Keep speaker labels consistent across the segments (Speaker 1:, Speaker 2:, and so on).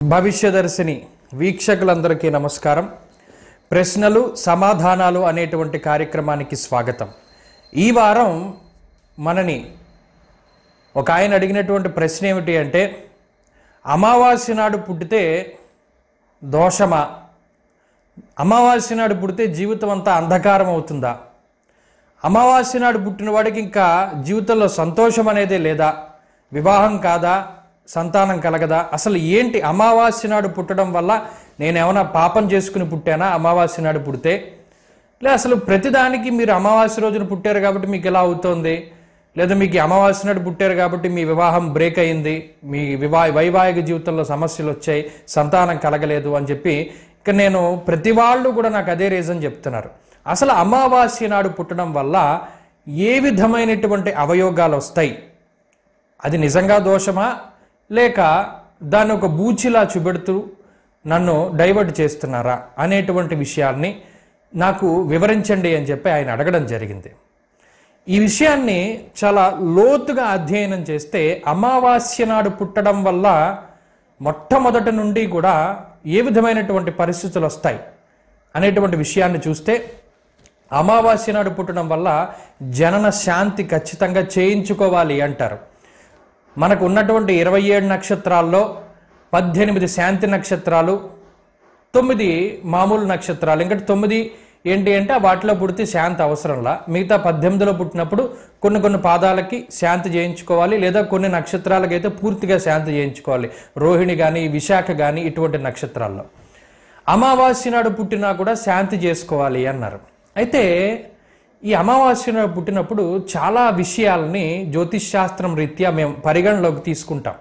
Speaker 1: భవిష్యదర్శిని వీక్షకులందరికీ నమస్కారం. ప్రశ్నలు సమాధానాలు అనేటువంటి కార్యక్రమానికి స్వాగతం. ఈ వారం మనని ఒక ఆయన అడిగినటువంటి ప్రశ్న ఏమిటి అంటే, అమావాస్య నాడు పుట్టితే దోషమా? అమావాస్య నాడు పుడితే జీవితం అంతా అంధకారం అవుతుందా? అమావాస్య నాడు పుట్టిన వాడికి ఇంకా జీవితంలో సంతోషం అనేదే లేదా? వివాహం కాదా? సంతానం కలగదా? అసలు ఏంటి అమావాస్య నాడు పుట్టడం వల్ల నేనేమైనా పాపం చేసుకుని పుట్టానా అమావాస్య నాడు పుడితే? లేదా అసలు ప్రతిదానికి మీరు అమావాస్య రోజున పుట్టారు కాబట్టి మీకు ఎలా అవుతోంది, లేదా మీకు అమావాస్య నాడు పుట్టారు కాబట్టి మీ వివాహం బ్రేక్ అయింది, మీ వైవాహిక జీవితంలో సమస్యలు వచ్చాయి, సంతానం కలగలేదు అని చెప్పి ఇక నేను ప్రతి వాళ్ళు కూడా నాకు అదే రీజన్ చెప్తున్నారు. అసలు అమావాస్య నాడు పుట్టడం వల్ల ఏ విధమైనటువంటి అవయోగాలు వస్తాయి? అది నిజంగా దోషమా, లేక దాన్ని ఒక బూచిలా చూపెడుతూ నన్ను డైవర్ట్ చేస్తున్నారా అనేటువంటి విషయాల్ని నాకు వివరించండి అని చెప్పి ఆయన అడగడం జరిగింది. ఈ విషయాన్ని చాలా లోతుగా అధ్యయనం చేస్తే అమావాస్య నాడు పుట్టడం వల్ల మొట్టమొదటి నుండి కూడా ఏ విధమైనటువంటి పరిస్థితులు వస్తాయి అనేటువంటి విషయాన్ని చూస్తే, అమావాస్య నాడు పుట్టడం వల్ల జనన శాంతి ఖచ్చితంగా చేయించుకోవాలి అంటారు. మనకు ఉన్నటువంటి 27 నక్షత్రాల్లో 18 శాంతి నక్షత్రాలు, 9 మామూలు నక్షత్రాలు. ఇంకా 9 ఏంటి అంటే వాటిలో పుడితే శాంతి అవసరంలా. మిగతా 18లో పుట్టినప్పుడు కొన్ని పాదాలకి శాంతి చేయించుకోవాలి, లేదా కొన్ని నక్షత్రాలకైతే పూర్తిగా శాంతి చేయించుకోవాలి. రోహిణి కానీ విశాఖ కానీ ఇటువంటి నక్షత్రాల్లో అమావాస్య నాడు పుట్టినా కూడా శాంతి చేసుకోవాలి అన్నారు. అయితే ఈ అమావాస్య నాడు పుట్టినప్పుడు చాలా విషయాలని జ్యోతిష్ శాస్త్రం రీత్యా మేము పరిగణలోకి తీసుకుంటాం.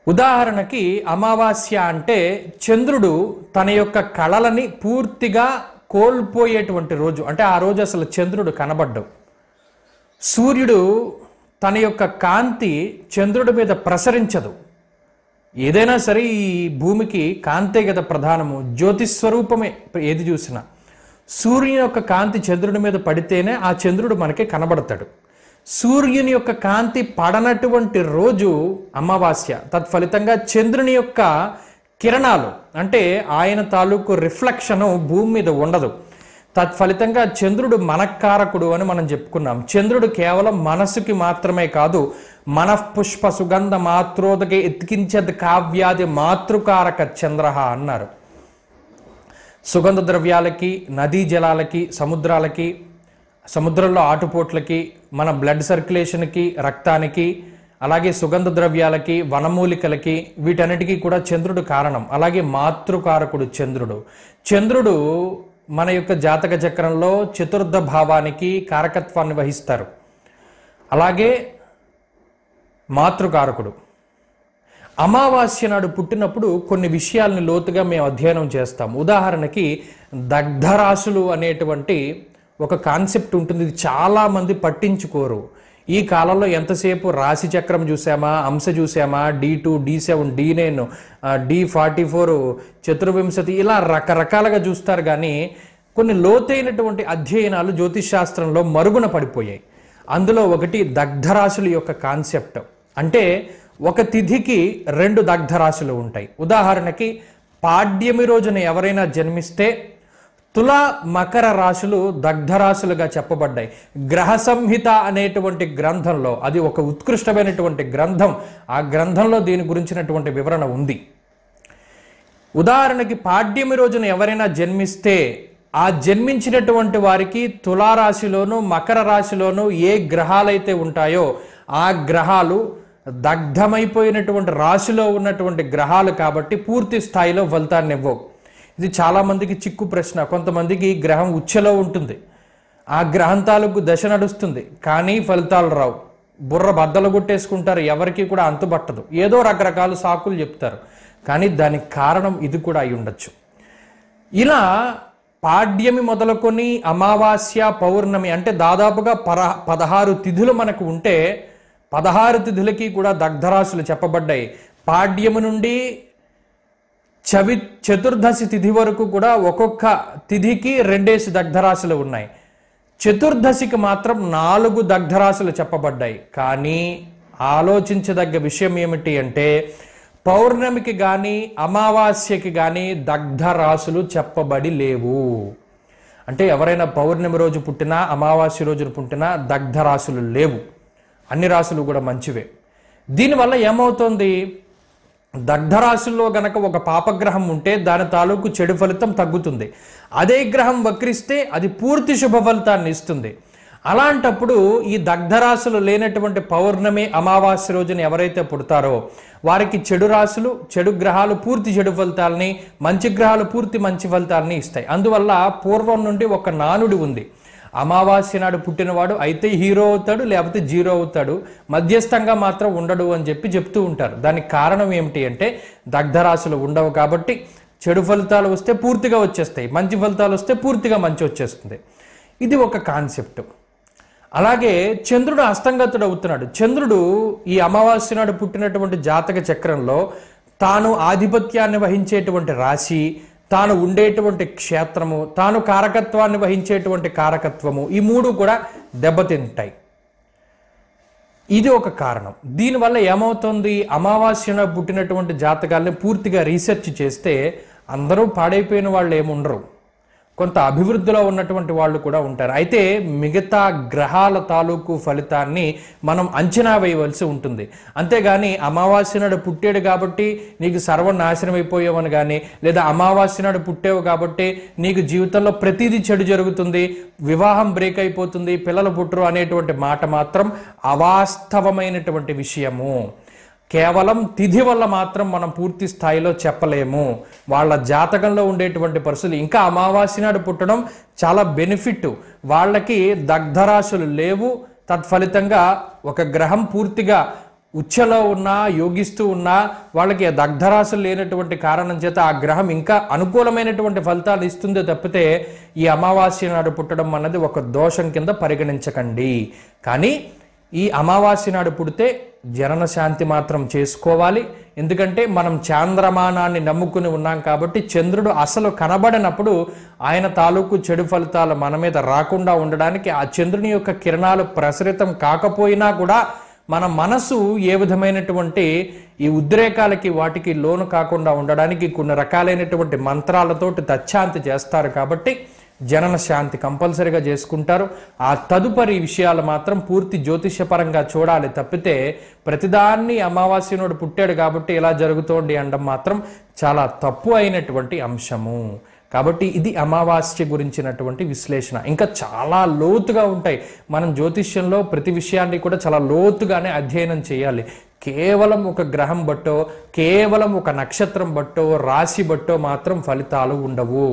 Speaker 1: ఉదాహరణకి అమావాస్య అంటే చంద్రుడు తన యొక్క కళలని పూర్తిగా కోల్పోయేటువంటి రోజు. అంటే ఆ రోజు అసలు చంద్రుడు కనబడ్డు. సూర్యుడు తన యొక్క కాంతి చంద్రుడి మీద ప్రసరించదు. ఏదైనా సరే ఈ భూమికి కాంతే కదా ప్రధానము, జ్యోతిస్వరూపమే ఏది చూసినా. సూర్యుని యొక్క కాంతి చంద్రుడి మీద పడితేనే ఆ చంద్రుడు మనకి కనబడతాడు. సూర్యుని యొక్క కాంతి పడనటువంటి రోజు అమావాస్య. తత్ఫలితంగా చంద్రుని యొక్క కిరణాలు అంటే ఆయన తాలూకు రిఫ్లెక్షను భూమి మీద ఉండదు. తత్ఫలితంగా చంద్రుడు మనఃకారకుడు అని మనం చెప్పుకున్నాం. చంద్రుడు కేవలం మనసుకి మాత్రమే కాదు, మనఃపుష్ప సుగంధ మాత్రోదకే ఎత్కించద్ కావ్యాది మాతృకారక చంద్రహ అన్నారు. సుగంధ ద్రవ్యాలకి, నదీ జలాలకి, సముద్రాలకి, సముద్రంలో ఆటుపోట్లకి, మన బ్లడ్ సర్క్యులేషన్కి, రక్తానికి, అలాగే సుగంధ ద్రవ్యాలకి, వనమూలికలకి, వీటన్నిటికీ కూడా చంద్రుడు కారణం. అలాగే మాతృకారకుడు చంద్రుడు. చంద్రుడు మన యొక్క జాతక చక్రంలో చతుర్థ భావానికి కారకత్వాన్ని వహిస్తారు. అలాగే మాతృకారకుడు. అమావాస్య నాడు పుట్టినప్పుడు కొన్ని విషయాలను లోతుగా మేము అధ్యయనం చేస్తాం. ఉదాహరణకి దగ్ధరాశులు అనేటువంటి ఒక కాన్సెప్ట్ ఉంటుంది. ఇది చాలామంది పట్టించుకోరు. ఈ కాలంలో ఎంతసేపు రాశి చక్రం చూసామా, అంశ చూసామా, D2, D7, D9, D44, చతుర్వింశతి, ఇలా రకరకాలుగా చూస్తారు. కానీ కొన్ని లోతైనటువంటి అధ్యయనాలు జ్యోతిష్ శాస్త్రంలో మరుగున పడిపోయాయి. అందులో ఒకటి దగ్ధరాశుల యొక్క కాన్సెప్ట్. అంటే ఒక తిథికి 2 దగ్ధరాశులు ఉంటాయి. ఉదాహరణకి పాడ్యమి రోజున ఎవరైనా జన్మిస్తే తుల, మకర రాశులు దగ్ధరాశులుగా చెప్పబడ్డాయి. గ్రహ సంహిత అనేటువంటి గ్రంథంలో, అది ఒక ఉత్కృష్టమైనటువంటి గ్రంథం, ఆ గ్రంథంలో దీని గురించినటువంటి వివరణ ఉంది. ఉదాహరణకి పాడ్యమి రోజున ఎవరైనా జన్మిస్తే ఆ జన్మించినటువంటి వారికి తులారాశిలోను మకర రాశిలోను ఏ గ్రహాలైతే ఉంటాయో ఆ గ్రహాలు దగ్ధమైపోయినటువంటి రాశిలో ఉన్నటువంటి గ్రహాలు కాబట్టి పూర్తి స్థాయిలో ఫలితాన్ని ఇవ్వవు. ఇది చాలామందికి చిక్కు ప్రశ్న. కొంతమందికి గ్రహం ఉచ్ఛలో ఉంటుంది, ఆ గ్రహం తాలూకు దశ నడుస్తుంది, కానీ ఫలితాలు రావు. బుర్ర బద్దలు కొట్టేసుకుంటారు, ఎవరికి కూడా అంతుబట్టదు, ఏదో రకరకాల సాకులు చెప్తారు. కానీ దానికి కారణం ఇది కూడా అయి ఉండొచ్చు. ఇలా పాడ్యమి మొదలుకొని అమావాస్య, పౌర్ణమి అంటే దాదాపుగా 16 తిథులు మనకు ఉంటే 16 తిథులకి కూడా దగ్ధరాశులు చెప్పబడ్డాయి. పాడ్యము నుండి చతుర్దశి తిథి వరకు కూడా ఒక్కొక్క తిథికి 2 దగ్ధరాశులు ఉన్నాయి. చతుర్దశికి మాత్రం 4 దగ్ధరాశులు చెప్పబడ్డాయి. కానీ ఆలోచించదగ్గ విషయం ఏమిటి అంటే పౌర్ణమికి కానీ అమావాస్యకి కానీ దగ్ధ రాసులు చెప్పబడి లేవు. అంటే ఎవరైనా పౌర్ణమి రోజు పుట్టినా అమావాస్య రోజున పుట్టినా దగ్ధ రాసులు లేవు. అన్ని రాసులు కూడా మంచివే. దీనివల్ల ఏమవుతుంది, దగ్ధ రాశుల్లో గనక ఒక పాపగ్రహం ఉంటే దాని తాలూకు చెడు ఫలితం తగ్గుతుంది. అదే గ్రహం వక్రిస్తే అది పూర్తి శుభ ఫలితాన్ని ఇస్తుంది. అలాంటప్పుడు ఈ దగ్ధరాశులు లేనటువంటి పౌర్ణమి అమావాస్య రోజున ఎవరైతే పుడతారో వారికి చెడు రాశులు చెడు గ్రహాలు పూర్తి చెడు ఫలితాలని, మంచి గ్రహాలు పూర్తి మంచి ఫలితాలని ఇస్తాయి. అందువల్ల పూర్వం నుండి ఒక నానుడి ఉంది, అమావాస్య నాడు పుట్టినవాడు అయితే హీరో అవుతాడు లేకపోతే జీరో అవుతాడు, మధ్యస్థంగా మాత్రం ఉండడు అని చెప్తూ ఉంటారు. దానికి కారణం ఏమిటి అంటే దగ్ధరాశులు ఉండవు కాబట్టి చెడు ఫలితాలు వస్తే పూర్తిగా వచ్చేస్తాయి, మంచి ఫలితాలు వస్తే పూర్తిగా మంచి వచ్చేస్తుంది. ఇది ఒక కాన్సెప్ట్. అలాగే చంద్రుడు అస్తంగతుడు అవుతున్నాడు. చంద్రుడు ఈ అమావాస్య నాడు పుట్టినటువంటి జాతక చక్రంలో తాను ఆధిపత్యాన్ని వహించేటువంటి రాశి, తాను ఉండేటువంటి క్షేత్రము, తాను కారకత్వాన్ని వహించేటువంటి కారకత్వము, ఈ మూడు కూడా దెబ్బతింటాయి. ఇది ఒక కారణం. దీనివల్ల ఏమవుతుంది, అమావాస్యన పుట్టినటువంటి జాతకాలని పూర్తిగా రీసెర్చ్ చేస్తే అందరూ పాడైపోయిన వాళ్ళు ఏముండరు, కొంత అభివృద్ధిలో ఉన్నటువంటి వాళ్ళు కూడా ఉంటారు. అయితే మిగతా గ్రహాల తాలూకు ఫలితాన్ని మనం అంచనా వేయవలసి ఉంటుంది. అంతేగాని అమావాస్య నాడు పుట్టాడు కాబట్టి నీకు సర్వనాశనం అయిపోయావని కానీ, లేదా అమావాస్య నాడు పుట్టావు కాబట్టి నీకు జీవితంలో ప్రతిదీ చెడు జరుగుతుంది, వివాహం బ్రేక్ అయిపోతుంది, పిల్లలు పుట్టరు అనేటువంటి మాట మాత్రం అవాస్తవమైనటువంటి విషయము. కేవలం తిథి వల్ల మాత్రం మనం పూర్తి స్థాయిలో చెప్పలేము. వాళ్ళ జాతకంలో ఉండేటువంటి పరిస్థితులు, ఇంకా అమావాస్య నాడు పుట్టడం చాలా బెనిఫిట్. వాళ్ళకి దగ్ధరాశులు లేవు, తత్ఫలితంగా ఒక గ్రహం పూర్తిగా ఉచ్చలో ఉన్నా యోగిస్తూ ఉన్నా వాళ్ళకి దగ్ధరాశులు లేనటువంటి కారణం చేత ఆ గ్రహం ఇంకా అనుకూలమైనటువంటి ఫలితాలు ఇస్తుందే తప్పితే ఈ అమావాస్య నాడు పుట్టడం అన్నది ఒక దోషం కింద పరిగణించకండి. కానీ ఈ అమావాస్య నాడు పుడితే జనన శాంతి మాత్రం చేసుకోవాలి. ఎందుకంటే మనం చాంద్రమానాన్ని నమ్ముకుని ఉన్నాం కాబట్టి చంద్రుడు అసలు కనబడినప్పుడు ఆయన తాలూకు చెడు ఫలితాలు మన మీద రాకుండా ఉండడానికి, ఆ చంద్రుని యొక్క కిరణాలు ప్రసరితం కాకపోయినా కూడా మన మనసు ఏ విధమైనటువంటి ఈ ఉద్రేకాలకి వాటికి లోను కాకుండా ఉండడానికి కొన్ని రకాలైనటువంటి మంత్రాలతోటి తచ్చాంతి చేస్తారు. కాబట్టి జనన శాంతి కంపల్సరీగా చేసుకుంటారు. ఆ తదుపరి విషయాలు మాత్రం పూర్తి జ్యోతిష్యపరంగా చూడాలి తప్పితే ప్రతిదాన్ని అమావాస్య నాడు పుట్టాడు కాబట్టి ఇలా జరుగుతోంది అనడం మాత్రం చాలా తప్పు అయినటువంటి అంశము. కాబట్టి ఇది అమావాస్య గురించినటువంటి విశ్లేషణ. ఇంకా చాలా లోతుగా ఉంటాయి. మనం జ్యోతిష్యంలో ప్రతి విషయాన్ని కూడా చాలా లోతుగానే అధ్యయనం చేయాలి. కేవలం ఒక గ్రహం బట్టో, కేవలం ఒక నక్షత్రం బట్టో, రాశి బట్టో మాత్రం ఫలితాలు ఉండవు.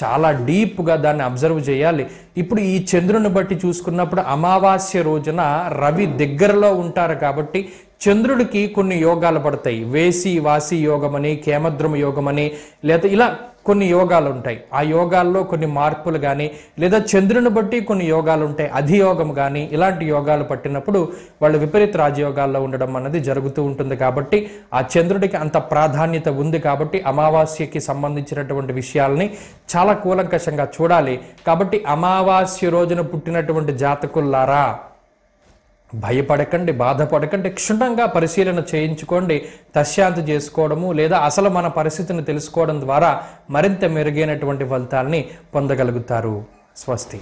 Speaker 1: చాలా డీప్గా దాన్ని అబ్జర్వ్ చేయాలి. ఇప్పుడు ఈ చంద్రుని బట్టి చూసుకున్నప్పుడు అమావాస్య రోజున రవి దగ్గరలో ఉంటారు కాబట్టి చంద్రుడికి కొన్ని యోగాలు పడతాయి. వేసి వాసి యోగమని, కేమద్రమ యోగమని, లేదా ఇలా కొన్ని యోగాలు ఉంటాయి. ఆ యోగాల్లో కొన్ని మార్పులు కానీ, లేదా చంద్రుని బట్టి కొన్ని యోగాలు ఉంటాయి, అధియోగం కానీ, ఇలాంటి యోగాలు పట్టినప్పుడు వాళ్ళు విపరీత రాజయోగాల్లో ఉండడం అన్నది జరుగుతూ ఉంటుంది. కాబట్టి ఆ చంద్రుడికి అంత ప్రాధాన్యత ఉంది కాబట్టి అమావాస్యకి సంబంధించినటువంటి విషయాల్ని చాలా కూలంకషంగా చూడాలి. కాబట్టి అమావాస్య రోజున పుట్టినటువంటి జాతకుల్లారా భయపడకండి, బాధపడకండి, క్షుణ్ణంగా పరిశీలన చేయించుకోండి. తశ్శాంతి చేసుకోవడము లేదా అసలు మన పరిస్థితిని తెలుసుకోవడం ద్వారా మరింత మెరుగైనటువంటి ఫలితాలని పొందగలుగుతారు. స్వస్తి.